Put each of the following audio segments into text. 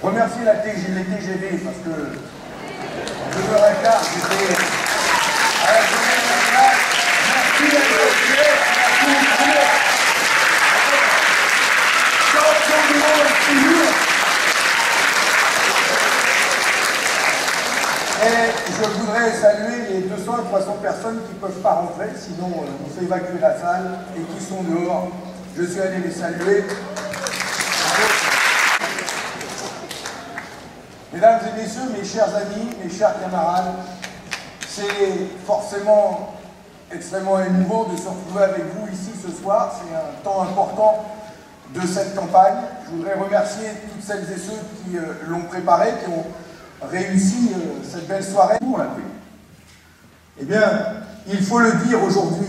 remercier les TGV parce que 2h15 j'étais à la journée nationale. Merci à champion du monde, toujours. Et je voudrais saluer les 200 à 300 personnes qui ne peuvent pas rentrer, sinon on fait évacuer la salle et qui sont dehors. Je suis allé les saluer. Mesdames et messieurs, mes chers amis, mes chers camarades, c'est forcément extrêmement émouvant de se retrouver avec vous ici ce soir. C'est un temps important de cette campagne. Je voudrais remercier toutes celles et ceux qui l'ont préparée, qui ont réussi cette belle soirée pour la paix. Eh bien, il faut le dire aujourd'hui,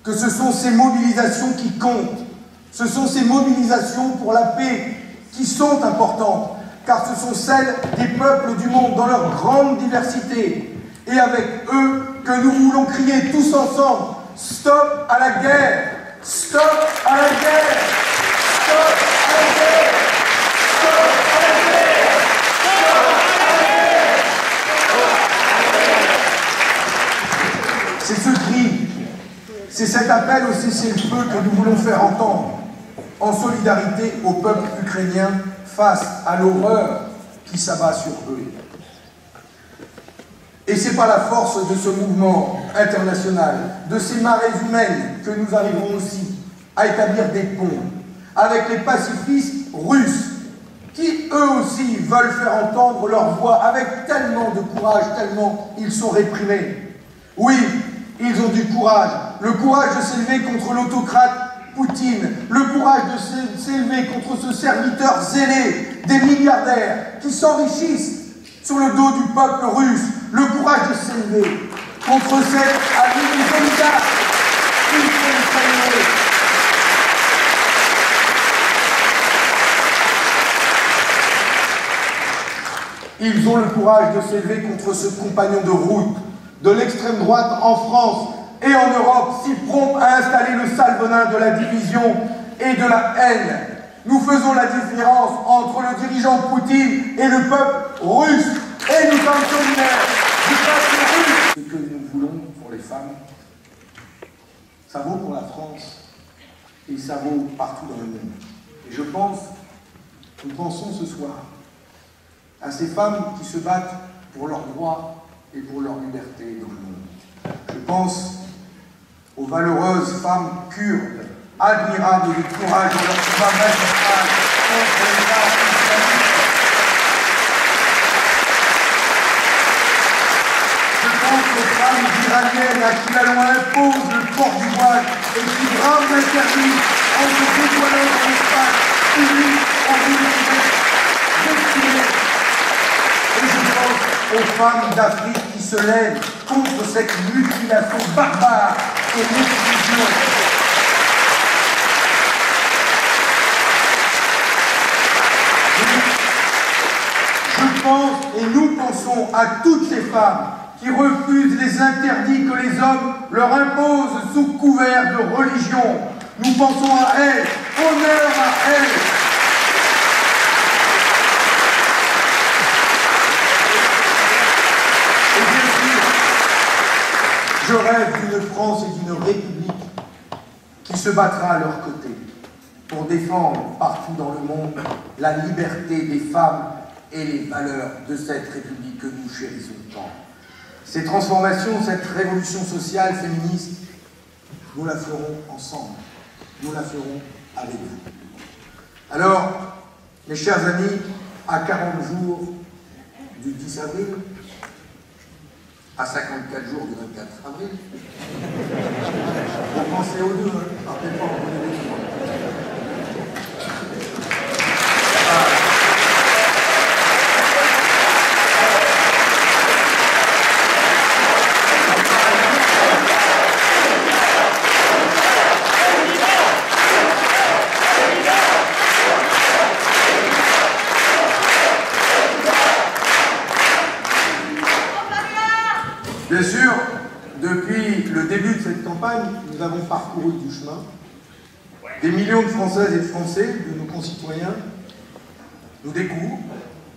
que ce sont ces mobilisations qui comptent. Ce sont ces mobilisations pour la paix qui sont importantes, car ce sont celles des peuples du monde dans leur grande diversité. Et avec eux que nous voulons crier tous ensemble, stop à la guerre, stop à la guerre, stop à la guerre, stop à la guerre, stop à la guerre. C'est ce cri, c'est cet appel au cessez-le-feu que nous voulons faire entendre, en solidarité au peuple ukrainien face à l'horreur qui s'abat sur eux. Et c'est par la force de ce mouvement international, de ces marées humaines, que nous arrivons aussi à établir des ponts avec les pacifistes russes, qui eux aussi veulent faire entendre leur voix avec tellement de courage, tellement ils sont réprimés. Oui, ils ont du courage, le courage de s'élever contre l'autocrate Poutine, le courage de s'élever contre ce serviteur zélé des milliardaires qui s'enrichissent sur le dos du peuple russe, le courage de s'élever contre cette amie des oligarques qui sont salués. Ils ont le courage de s'élever contre ce compagnon de route de l'extrême droite en France et en Europe, si prompt à installer le sale venin de la division et de la haine. Nous faisons la différence entre le dirigeant Poutine et le peuple russe. Et nous sommes solidaires du peuple russe. Ce que nous voulons pour les femmes, ça vaut pour la France et ça vaut partout dans le monde. Et je pense, nous pensons ce soir à ces femmes qui se battent pour leurs droits et pour leur liberté dans le monde. Je pense aux valeureuses femmes kurdes, admirables du courage de leur combat magistral contre l'État islamiste. Je pense aux femmes iraniennes à qui la loi impose le port du voile et qui bravent l'interdit en se dévoilant dans l'espace public en vue de et je pense aux femmes d'Afrique qui se lèvent contre cette mutilation barbare et l'exclusion. Je pense et nous pensons à toutes ces femmes qui refusent les interdits que les hommes leur imposent sous couvert de religion. Nous pensons à elles, honneur à elles. Je rêve d'une France et d'une République qui se battra à leur côté pour défendre partout dans le monde la liberté des femmes et les valeurs de cette République que nous chérissons tant. Ces transformations, cette révolution sociale féministe, nous la ferons ensemble, nous la ferons avec vous. Alors, mes chers amis, à 40 jours du 10 avril, à 54 jours du 24 avril. Vous pensez aux deux, hein, partez pas en bonne Bien sûr, depuis le début de cette campagne, nous avons parcouru du chemin. Des millions de Françaises et de Français, de nos concitoyens, nous découvrent,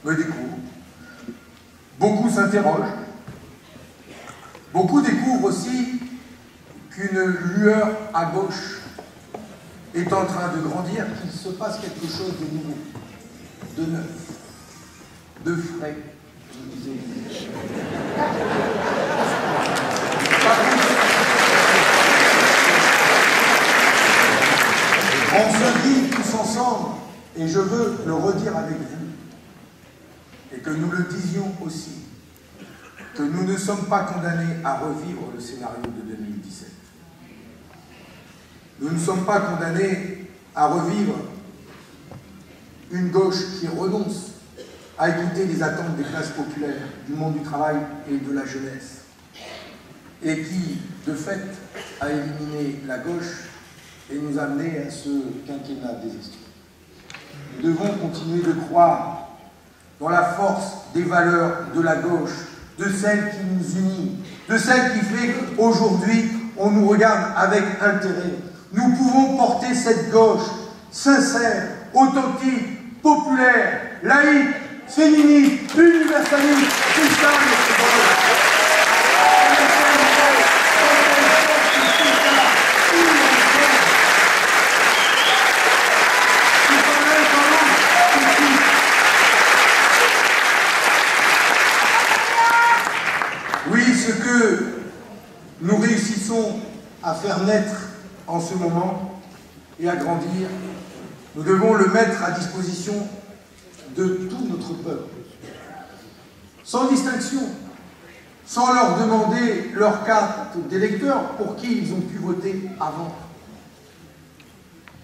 me découvrent, beaucoup s'interrogent, beaucoup découvrent aussi qu'une lueur à gauche est en train de grandir, qu'il se passe quelque chose de nouveau, de neuf, de frais, je disais. On se dit tous ensemble, et je veux le redire avec vous, et que nous le disions aussi, que nous ne sommes pas condamnés à revivre le scénario de 2017. Nous ne sommes pas condamnés à revivre une gauche qui renonce à écouter les attentes des classes populaires, du monde du travail et de la jeunesse, et qui, de fait, a éliminé la gauche et nous a amené à ce quinquennat désastreux. Nous devons continuer de croire dans la force des valeurs de la gauche, de celle qui nous unit, de celle qui fait qu'aujourd'hui, on nous regarde avec intérêt. Nous pouvons porter cette gauche sincère, authentique, populaire, laïque, féministe, universaliste. C'est ça notre gauche. Oui, ce que nous réussissons à faire naître en ce moment et à grandir, nous devons le mettre à disposition de tout notre peuple, sans distinction, sans leur demander leur carte d'électeur pour qui ils ont pu voter avant.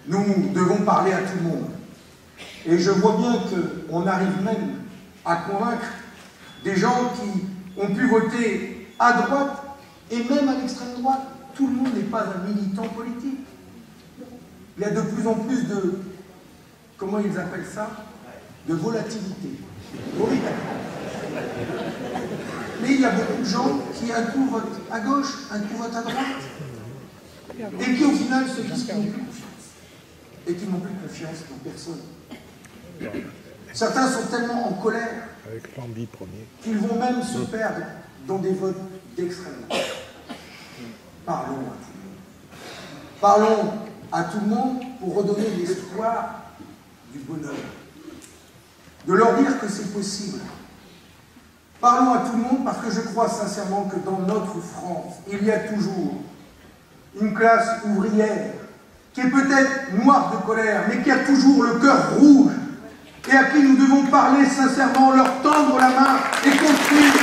Nous devons parler à tout le monde. Et je vois bien qu'on arrive même à convaincre des gens qui ont pu voter à droite et même à l'extrême droite. Tout le monde n'est pas un militant politique. Il y a de plus en plus de, comment ils appellent ça, de volatilité. Oui. Mais il y a beaucoup de gens qui un coup votent à gauche, un coup votent à droite, et qui au final se disent qu'ils n'ont plus confiance. Et qui n'ont plus confiance en personne. Certains sont tellement en colère qu'ils vont même se perdre dans des votes d'extrême droite. Parlons à tout le monde. Parlons à tout le monde pour redonner l'espoir du bonheur. De leur dire que c'est possible. Parlons à tout le monde parce que je crois sincèrement que dans notre France, il y a toujours une classe ouvrière qui est peut-être noire de colère, mais qui a toujours le cœur rouge et à qui nous devons parler sincèrement, leur tendre la main et construire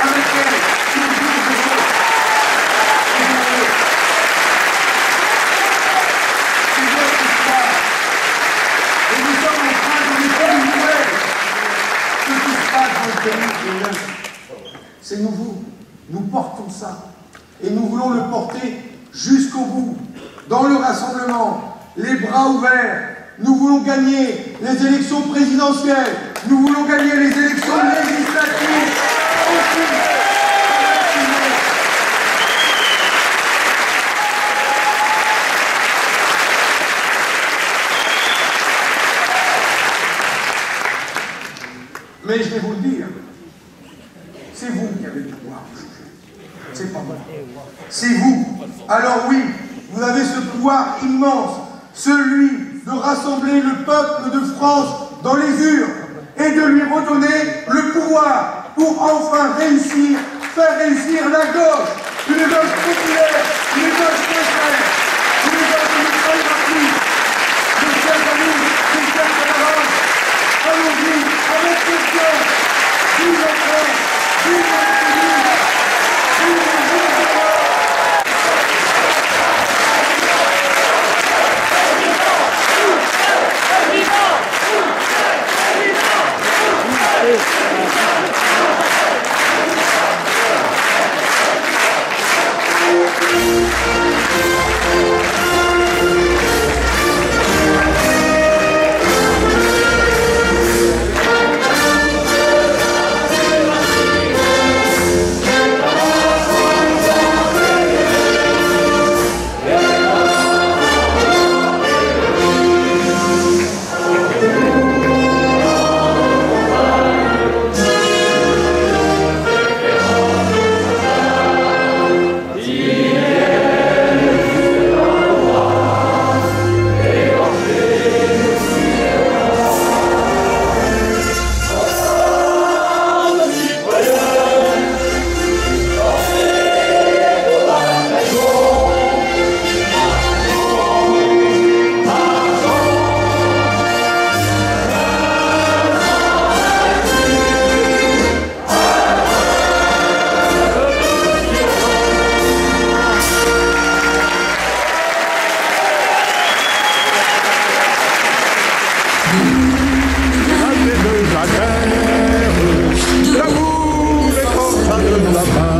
avec elle une vie de et nous sommes en train de nous faire une nouvelle. Ce qui se passe dans le pays, c'est nouveau. Nous portons ça. Et nous voulons le porter jusqu'au bout. Dans le rassemblement, les bras ouverts. Nous voulons gagner les élections présidentielles. Nous voulons gagner les élections législatives. Mais je vais vous le dire, c'est vous qui avez le pouvoir de changer. C'est pas moi. C'est vous. Alors oui, vous avez ce pouvoir immense, celui de rassembler le peuple de France dans les urnes et de lui redonner le pouvoir pour enfin réussir, faire réussir la gauche, une gauche populaire, une gauche sincère, une gauche démocratique. Mes chers amis, mes chers camarades, allons-y avec confiance. Vive la France, vive la République, vive la France. Thank you. la terre, l'amour est forçat de la main.